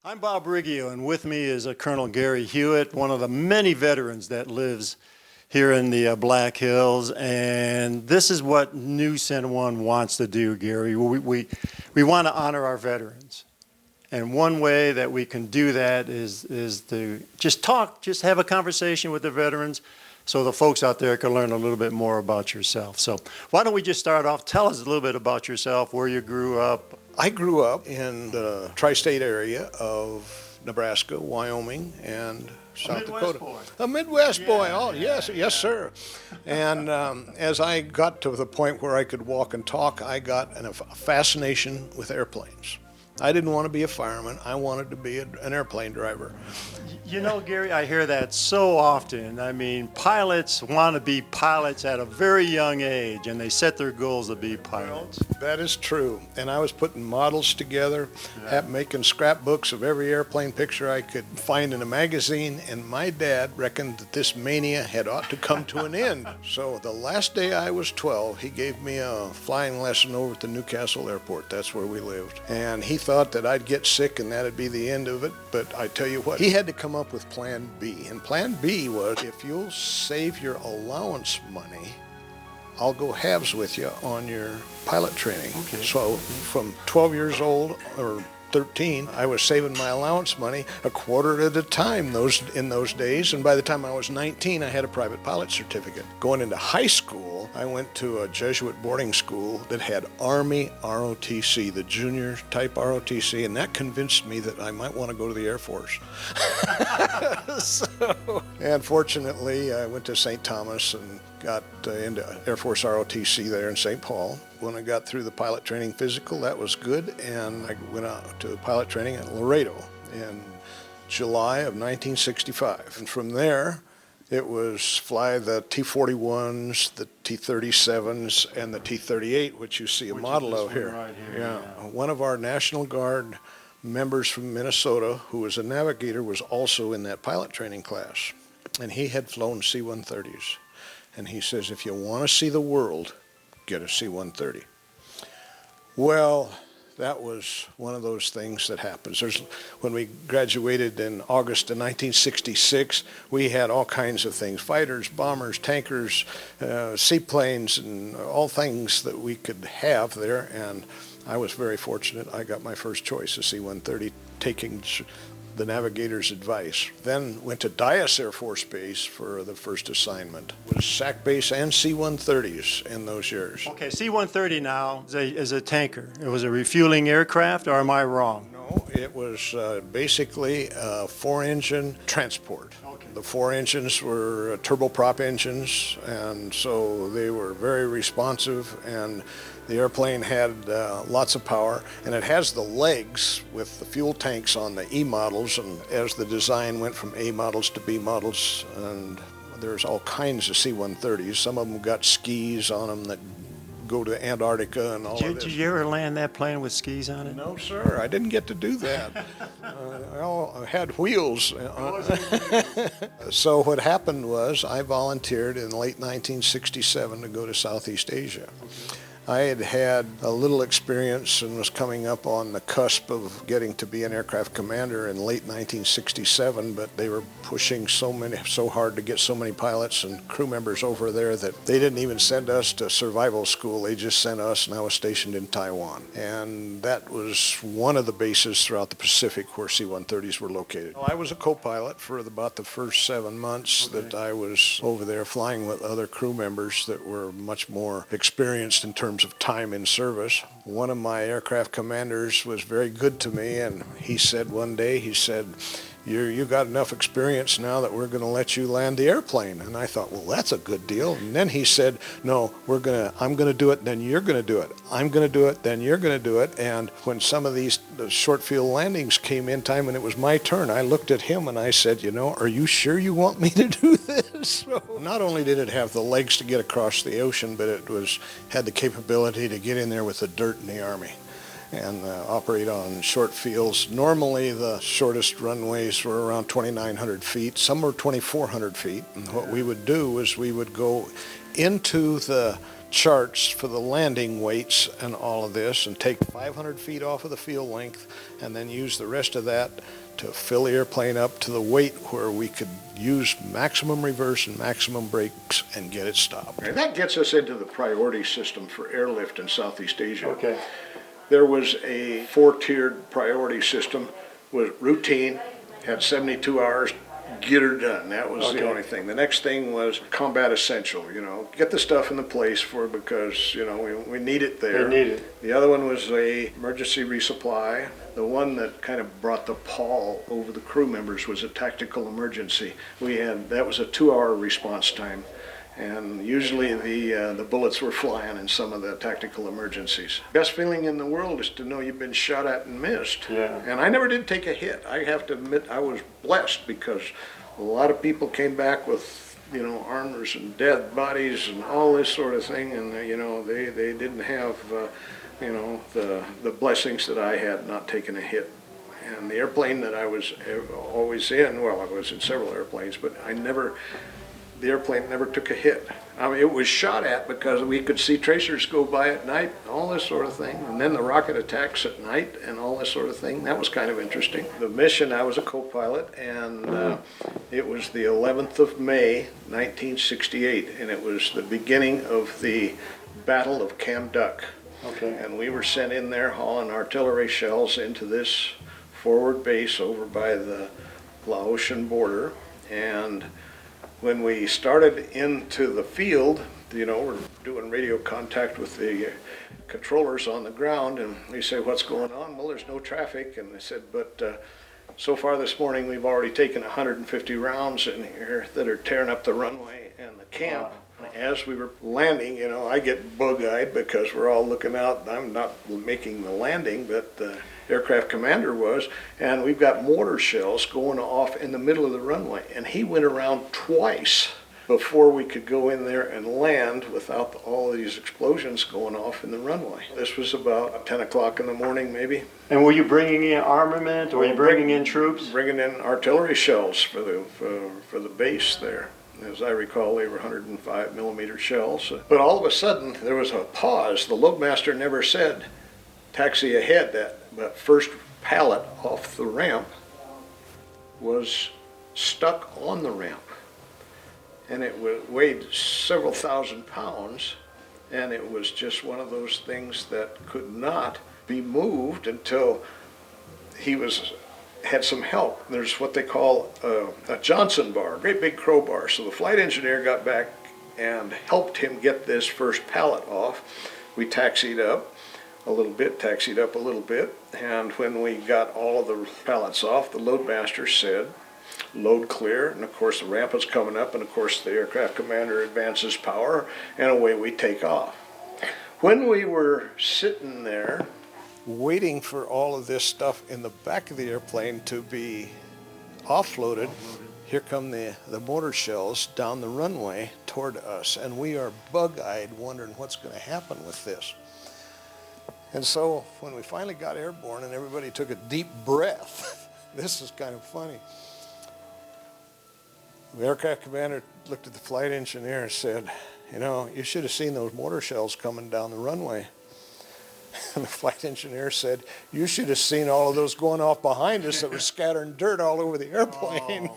I'm Bob Riggio, and with me is Colonel Gary Hewett, one of the many veterans that lives here in the Black Hills. And this is what New Center One wants to do, Gary. We want to honor our veterans. And one way that we can do that is to just have a conversation with the veterans so the folks out there can learn a little bit more about yourself. So why don't we just start off, tell us a little bit about yourself, where you grew up. I grew up in the tri-state area of Nebraska, Wyoming, and South Dakota. Boy. A Midwest boy. Yeah, Oh, yeah. yes, sir. And as I got to the point where I could walk and talk, I got a fascination with airplanes. I didn't want to be a fireman. I wanted to be an airplane driver. You know, Gary, I hear that so often. I mean, pilots want to be pilots at a very young age, and they set their goals to be pilots. That is true. And I was putting models together, making scrapbooks of every airplane picture I could find in a magazine, and my dad reckoned that this mania had ought to come to an end. So the last day I was 12, he gave me a flying lesson over at the Newcastle airport. That's where we lived. And he thought that I'd get sick and that'd be the end of it. But I tell you what, he had to come up with Plan B. And Plan B was, if you'll save your allowance money, I'll go halves with you on your pilot training. Okay. So from 12 years old, or 13, I was saving my allowance money a quarter at a time in those days, and by the time I was 19, I had a private pilot certificate. Going into high school, I went to a Jesuit boarding school that had Army ROTC, the junior type ROTC, and that convinced me that I might want to go to the Air Force. And fortunately, I went to St. Thomas and got into Air Force ROTC there in St. Paul. When I got through the pilot training physical, that was good, and I went out to pilot training at Laredo in July of 1965. And from there, it was fly the T-41s, the T-37s, and the T-38, which you see a model of here. Right here. Yeah. One of our National Guard members from Minnesota, who was a navigator, was also in that pilot training class. And he had flown C-130s. And he says, if you want to see the world, get a C-130. Well, that was one of those things that happens. When we graduated in August of 1966, we had all kinds of things, fighters, bombers, tankers, seaplanes, and all things that we could have there. And I was very fortunate. I got my first choice, a C-130, taking the navigator's advice. Then went to Dyess Air Force Base for the first assignment. It was SAC base and C-130s in those years. Okay, C-130 now is a tanker. It was a refueling aircraft, or am I wrong? No, it was basically a four-engine transport. Okay. The four engines were turboprop engines, and so they were very responsive, and the airplane had lots of power, and it has the legs with the fuel tanks on the E models, and as the design went from A models to B models, and there's all kinds of C-130s. Some of them got skis on them that go to Antarctica and all of this. Did you ever land that plane with skis on it? No, sir. I didn't get to do that. I had wheels. So what happened was I volunteered in late 1967 to go to Southeast Asia. I had had a little experience and was coming up on the cusp of getting to be an aircraft commander in late 1967, but they were pushing so hard to get so many pilots and crew members over there that they didn't even send us to survival school. They just sent us, and I was stationed in Taiwan. And that was one of the bases throughout the Pacific where C-130s were located. I was a co-pilot for about the first 7 months that I was over there flying with other crew members that were much more experienced in terms of time in service. One of my aircraft commanders was very good to me, and he said one day, you got enough experience now that we're going to let you land the airplane. And I thought, well, that's a good deal. And then he said, no, I'm going to do it, then you're going to do it. I'm going to do it, then you're going to do it. And when some of these short field landings came in time and it was my turn, I looked at him and I said, are you sure you want me to do this? So not only did it have the legs to get across the ocean, but it had the capability to get in there with the dirt in the Army and operate on short fields. Normally the shortest runways were around 2,900 feet. Some were 2,400 feet. And what we would do is we would go into the charts for the landing weights and all of this, and take 500 feet off of the field length, and then use the rest of that to fill the airplane up to the weight where we could use maximum reverse and maximum brakes and get it stopped. And that gets us into the priority system for airlift in Southeast Asia. Okay. There was a 4-tiered priority system with routine, had 72 hours, get her done. That was the only thing. The next thing was combat essential, get the stuff in the place because, we need it there. They need it. The other one was a emergency resupply. The one that kind of brought the pall over the crew members was a tactical emergency. That was a 2-hour response time. And usually the bullets were flying in some of the tactical emergencies. Best feeling in the world is to know you've been shot at and missed. Yeah. And I never did take a hit. I have to admit I was blessed because a lot of people came back with, armors and dead bodies and all this sort of thing, and they didn't have, the blessings that I had not taking a hit. And the airplane that I was always in, well, I was in several airplanes, but the airplane never took a hit. I mean, it was shot at because we could see tracers go by at night, all this sort of thing, and then the rocket attacks at night and all this sort of thing. That was kind of interesting. The mission, I was a co-pilot, and it was the 11th of May, 1968, and it was the beginning of the Battle of Cam Duck. Okay. And we were sent in there hauling artillery shells into this forward base over by the Laotian border, and when we started into the field, we're doing radio contact with the controllers on the ground, and we say, what's going on? Well, there's no traffic. And they said, but so far this morning, we've already taken 150 rounds in here that are tearing up the runway and the camp. Wow. As we were landing, I get bug-eyed because we're all looking out. I'm not making the landing, but the aircraft commander was, and we've got mortar shells going off in the middle of the runway. And he went around twice before we could go in there and land without all these explosions going off in the runway. This was about 10 o'clock in the morning, maybe. And were you bringing in armament, or were you bringing in troops? Bringing in artillery shells for the base there. As I recall, they were 105 millimeter shells. But all of a sudden, there was a pause. The loadmaster never said, taxi ahead. That first pallet off the ramp was stuck on the ramp. And it weighed several thousand pounds, and it was just one of those things that could not be moved until he had some help. There's what they call a Johnson bar, a great big crowbar. So the flight engineer got back and helped him get this first pallet off. We taxied up a little bit, and when we got all of the pallets off, the loadmaster said, load clear, and of course the ramp is coming up, and of course the aircraft commander advances power, and away we take off. When we were sitting there waiting for all of this stuff in the back of the airplane to be offloaded, here come the mortar shells down the runway toward us, and we are bug-eyed wondering what's going to happen with this. And so when we finally got airborne and everybody took a deep breath, this is kind of funny. The aircraft commander looked at the flight engineer and said, you should have seen those mortar shells coming down the runway. And the flight engineer said, you should have seen all of those going off behind us that were scattering dirt all over the airplane. Oh,